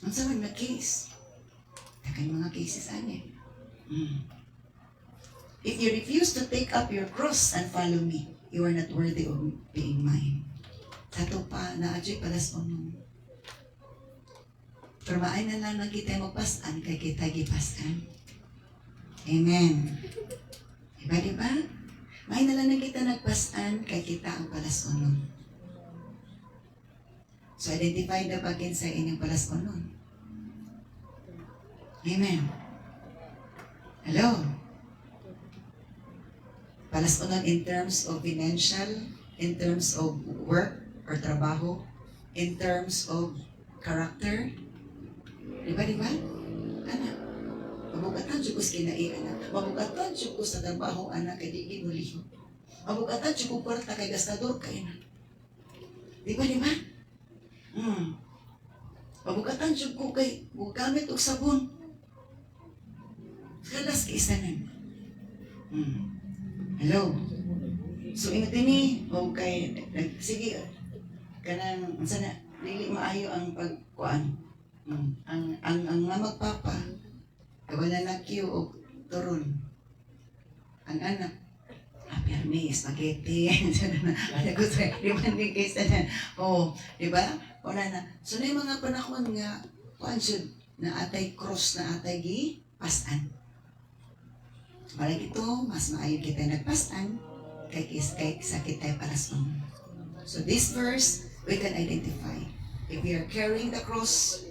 Ang saman na case. Takay mga cases anya. If you refuse to take up your cross and follow me, you are not worthy of being mine. Sato pa, na-adjoy palas unong. Permaan na lang kita magpasan, kay kita gipasan. Amen. Diba? May na lang kita nagpasan, kay kita ang palas unong. So, identify na pagkin sa inyong palas unong. Amen. Hello? Palas unon in terms of financial, in terms of work or trabaho, in terms of character. Diba? Anak, mabugatan siya ko sa kinai, anak. Mabugatan siya ko sa trabaho, anak, kay di ginuliho. Mabugatan siya ko kwarta kay gastador ka, anak. Diba? Mabugatan siya ko kay gamit og sabon. Kalas kay isanan. Hello. So ingatin ni, okay, sige, kanang sana dili maayo ang pagkuan. Ang mga magpapa, wala na kiyo o turon. Ang anak, permi, spaghetti, gusto di man din kayo sana. Oh, di ba? Wala na. So na yung mga panahon nga, kuan syud na atay cross na atay gi pasan. Marag ito, mas maayo kita nagpasan kay sakit tayo para sa mga. So this verse, we can identify. If we are carrying the cross,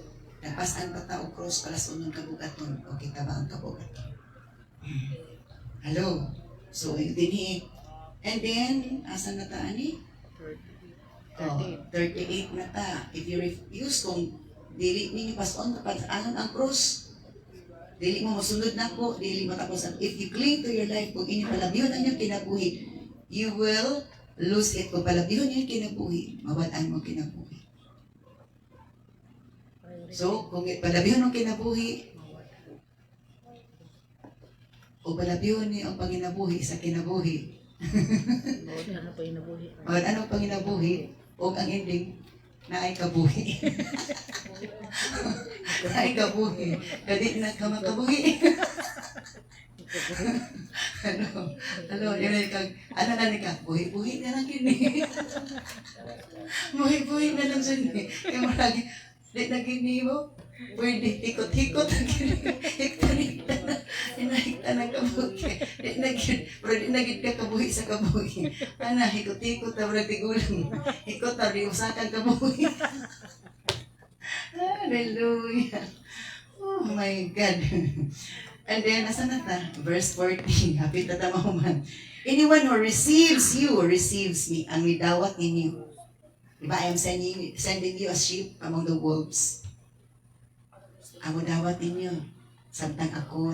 nagpasan pa tao cross para sa unong kabugaton, o kita ba ang kabugaton? Hello? So, dinhi. And then, asa na ta ani? 38 na ta. If you refuse kung dili ninyo pason kapag anon ang cross, dili mo masunod na ko, dili matapos. If you cling to your life, kung inipalabihon ang iyong kinabuhi, you will lose it. Kung palabihon yung kinabuhi, mawalaan mo kinabuhi. So, kung palabihon ang kinabuhi, o palabihon niyo ang panginabuhi sa kinabuhi, Ano pa inabuhi? o ano ang panginabuhi, o ang ending, na ay kabuhi. Na ay kabuhi. Kadi na ka makabuhi. Ano, yun ay kag, ano na ni ka, buhi-buhi na lang kini. Buhi-buhi na lang siya ni. Kaya maragi, di na kini mo, pwede, hikot-hikot na kini. Hikta-hikta na, hinahikta na kabuhi. Di na kini, pero di na gid ka kabuhi sa kabuhi. Ana, hikot-hikot na wala tigulang. Hikot na, di usakan kabuhi. Hallelujah. Oh my God. And then, nasa na ta? Verse 14. Hapit na tamahuman. Anyone who receives you receives me. Ang midawat ninyo. Diba, I am sending you as sheep among the wolves. Ang midawat ninyo. Samtang ako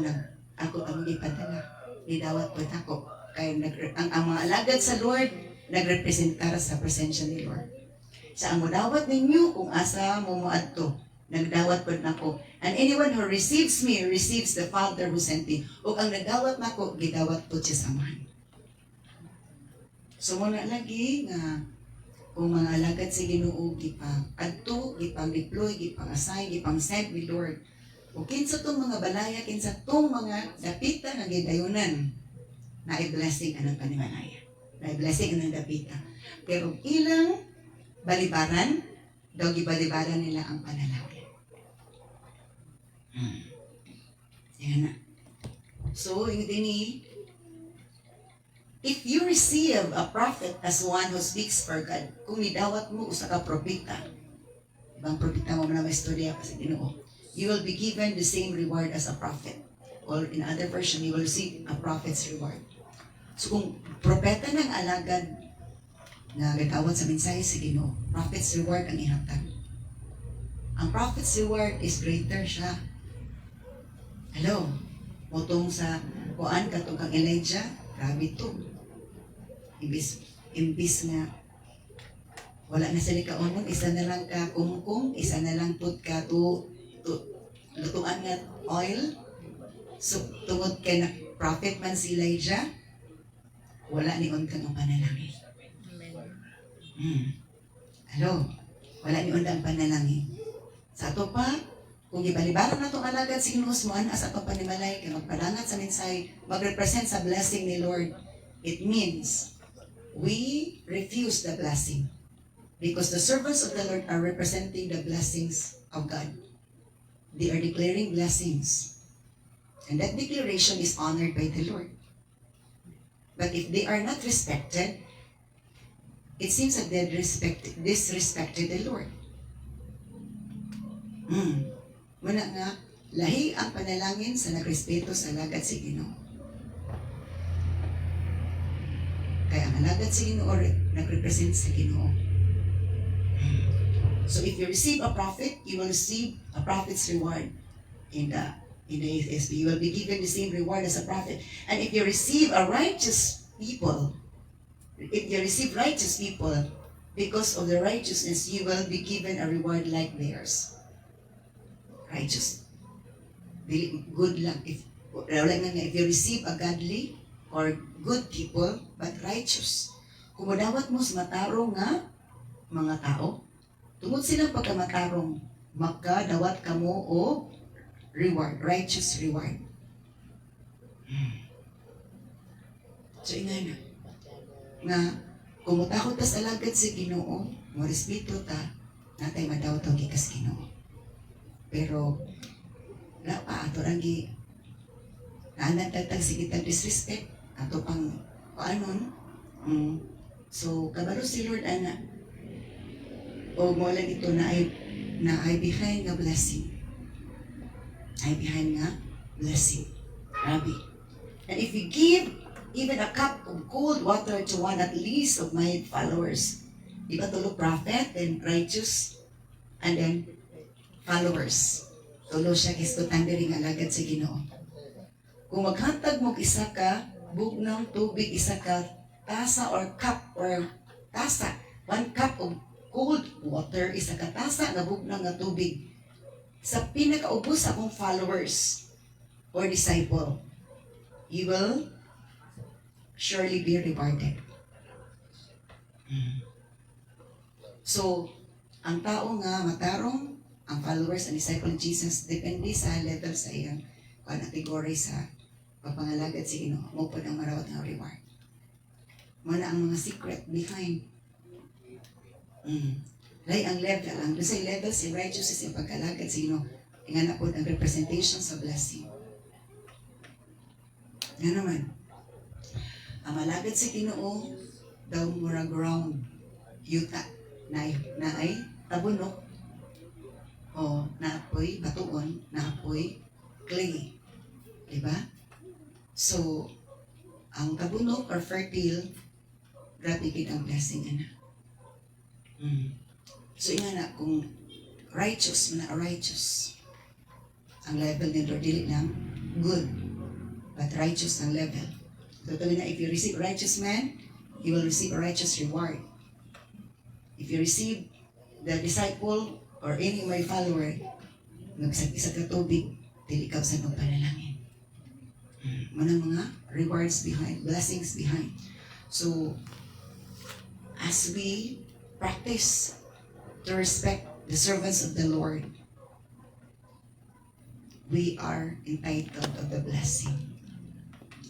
ang ipadala. Midawat po ako. Kaya ang mga alagad sa Lord, nagrepresentar sa presensya ni Lord. Sa ang midawat ninyo, kung asa mo moadto, nagdawat po na ko. And anyone who receives me, receives the Father who sent me. O ang nagdawat na ko, gidawat po siya samahan. So muna lagi nga, kung mga alagad si Ginoo, gipang adto, gipang deploy, gipang assign, gipang send ni Lord. O kinsa tong mga balaya, kinsa tong mga dapita nga gidayunan, na i-blessing anang panimalaya. Na i-blessing anang dapita. Pero ilang balibaran, daw gibalibaran nila ang panalangin. Yan na. So, yung dini, if you receive a prophet as one who speaks for God, kung nidawat mo usa ka propeta, ibang propeta mo na may istorya pa sa Ginoo, you will be given the same reward as a prophet. Or in other version, you will receive a prophet's reward. So, kung propeta ng alagad na gagawat sa mensahe sa Ginoo, prophet's reward ang ihatag. Ang prophet's reward is greater siya. Hello, mutong sa kuan katong kang Elijah, grabe to. Imbis nga wala na sila kaunon, isa na lang ka kumkum, isa na lang put ka lutuan nga oil. So tungod kay na prophet man si Elijah, wala ni kang ang panalangin. Hello, wala ni ang panalangin. Sa ato pa, kung ibalibaran na itong alagad si Ginoo as atong panimalay, kaya magpalangat sa mensahe, mag-represent sa blessing ni Lord, it means we refuse the blessing. Because the servants of the Lord are representing the blessings of God. They are declaring blessings. And that declaration is honored by the Lord. But if they are not respected, it seems that they disrespected the Lord. Muna nga, lahi ang panalangin sa nagrespeto sa alagad si Ginoo. Kaya ang alagad si Ginoo nagrepresent sa Ginoo. So if you receive a prophet, you will receive a prophet's reward in the ASB. You will be given the same reward as a prophet. And if you receive a righteous people, because of the righteousness, you will be given a reward like theirs. Righteous. Good lang. If you receive a godly or good people, but righteous. Kung madawat mo sa matarong nga mga tao, tungod silang pagkamatarong, makadawat ka mo o reward, righteous reward. So, ingay na. Nga, kung mutakot ka sa alagad si Ginoo, mo respeto ta, natay madawat ang gikas Ginoo. Pero na pa ato lang gi naanan tatag sige tag disrespect ato pang anon. So kabalo si Lord ana o mo lang ito na ay behind nga blessing. Ay behind nga blessing. Grabe. And if you give even a cup of cold water to one at least of my followers, iba tulo prophet, then righteous, and then followers. Tulo siya kistutan diri nga alagad sa Ginoo. Kung maghatag mo isa ka bugnang tubig, isa ka tasa or cup or tasa, 1 cup of cold water, isa ka tasa nga bugnang nga tubig sa pinakaubos sa akong followers or disciple, you will surely be rewarded. So, ang tao nga matarong, ang followers and disciple of Jesus, depende sa level sa iyang category sa pagpangalagad sa Ginoo, mo po ang marawat ng reward. Muna ang mga secret behind. Lay ang level, ang sa level sa righteousness yung pagkalagad sa Ginoo, nga na po ang representation sa blessing. Nga naman, ang malagad sa Ginoo, daw mura ground, yuta, na ay tabunok, o naapoy batuon, naapoy clay. Diba? So, ang tabunok or fertile, grabe gid ang blessing ana. So, nga na, kung righteous, ang level ni Lord, dili lang good, but righteous ang level. Totoo na, if you receive righteous man, you will receive a righteous reward. If you receive the disciple or any of my follower, nagsag-isa ka tubig, dili ka sa panalangin. Manang mga rewards behind, blessings behind. So, as we practice to respect the servants of the Lord, we are entitled of the blessing.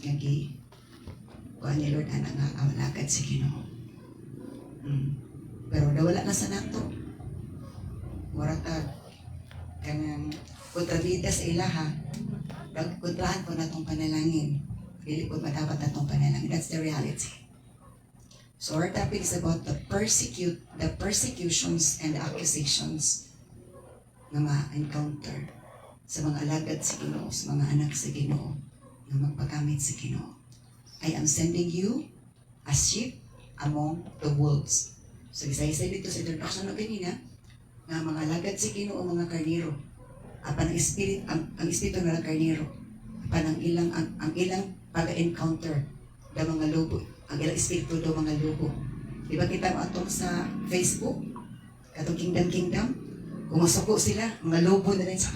Lagi, kuha ni Lord ana nga kamalagad sa Ginoo. Pero nawala na sa nato. Muratag kanang kontrabida sa ilaha, kontrahan po natong panalangin. Dili po madapat natong panalangin. That's the reality. So our topic is about the persecutions and the accusations na ma-encounter sa mga alagad sa Ginoo, sa mga anak sa Ginoo, na magpagamit sa Ginoo. I am sending you as sheep among the wolves. So isa-isa dito sa introduction na ganina, nga mga alagad sa Ginoo, mga karniro. Apan ang espiritu nga karniro. Apan ang ilang pag-encounter da mga lobo. Ang ilang espiritu do mga lobo. Di ba kita mo atong sa Facebook? Katong kingdom, kumasuko sila, mga lobo na rin sa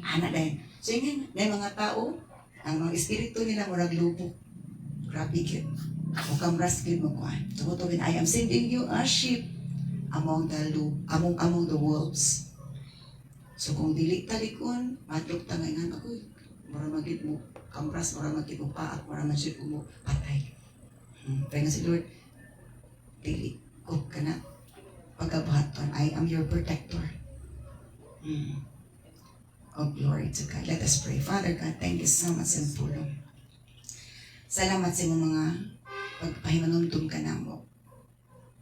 anak dahil. So yun, may mga tao, ang mga espiritu nila murag lobo. Grabe yun. O kamras yun mo kuhan. Tumutugin, I am sending you as sheep among the wolves. So kung dili talikon, matlog tangan ako, mura magid mo kamras, mura magid mo paak, mura magid mo patay. Kaya nga si Lord, dili ko ka na pagkabuhaton, I am your protector. Oh, glory to God. Let us pray. Father God, thank you so much sa pulong. Salamat sa mga pagpahimanundong ka na mo.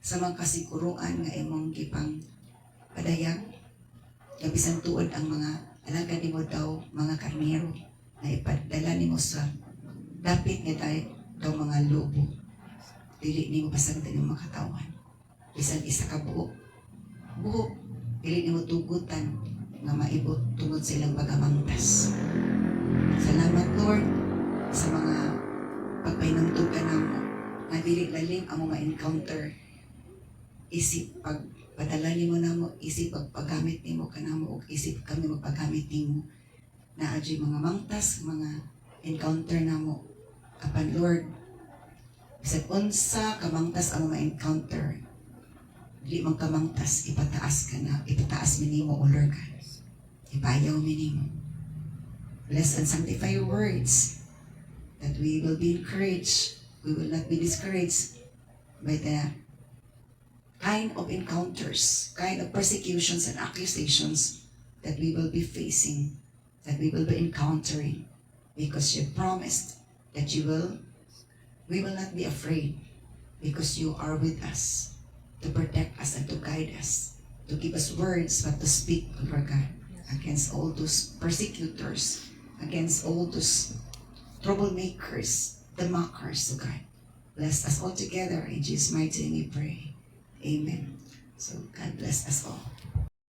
Sa mga kasiguruan nga imong gipang padayag, labisan tuod ang mga alagad ni mo daw, mga karnero, na ipadala ni mo sa dapit nga daw mga lobo. Dili ni mo pasagdan ng mga katawan. Bisan isa ka buhok, dili ni mo tugutan nga maibot tungod sa ilang pagamangtas. Salamat Lord sa mga pagpahinamtog ka na mo, nga dili lalim ang mga encounter. Isip pagpadala ni mo na mo, isip pagpagamit ni mo ka na mo, o isip kami magpagamit ni mo na adyo mga mangtas, mga encounter na mo. Apan Lord, bisag unsa kamangtas ang mga encounter, di man kamangtas, ipataas ka na, ipataas minimo o Lord God. Ipayaw minimo. Bless and sanctify your words, that we will be encouraged, we will not be discouraged by the kind of encounters, kind of persecutions and accusations that we will be facing, that we will be encountering, because you promised that we will not be afraid, because you are with us to protect us and to guide us, to give us words what to speak, Lord God, against all those persecutors, against all those troublemakers, the mockers, oh God. Bless us all together. In Jesus' mighty name we pray. Amen. So God bless us all.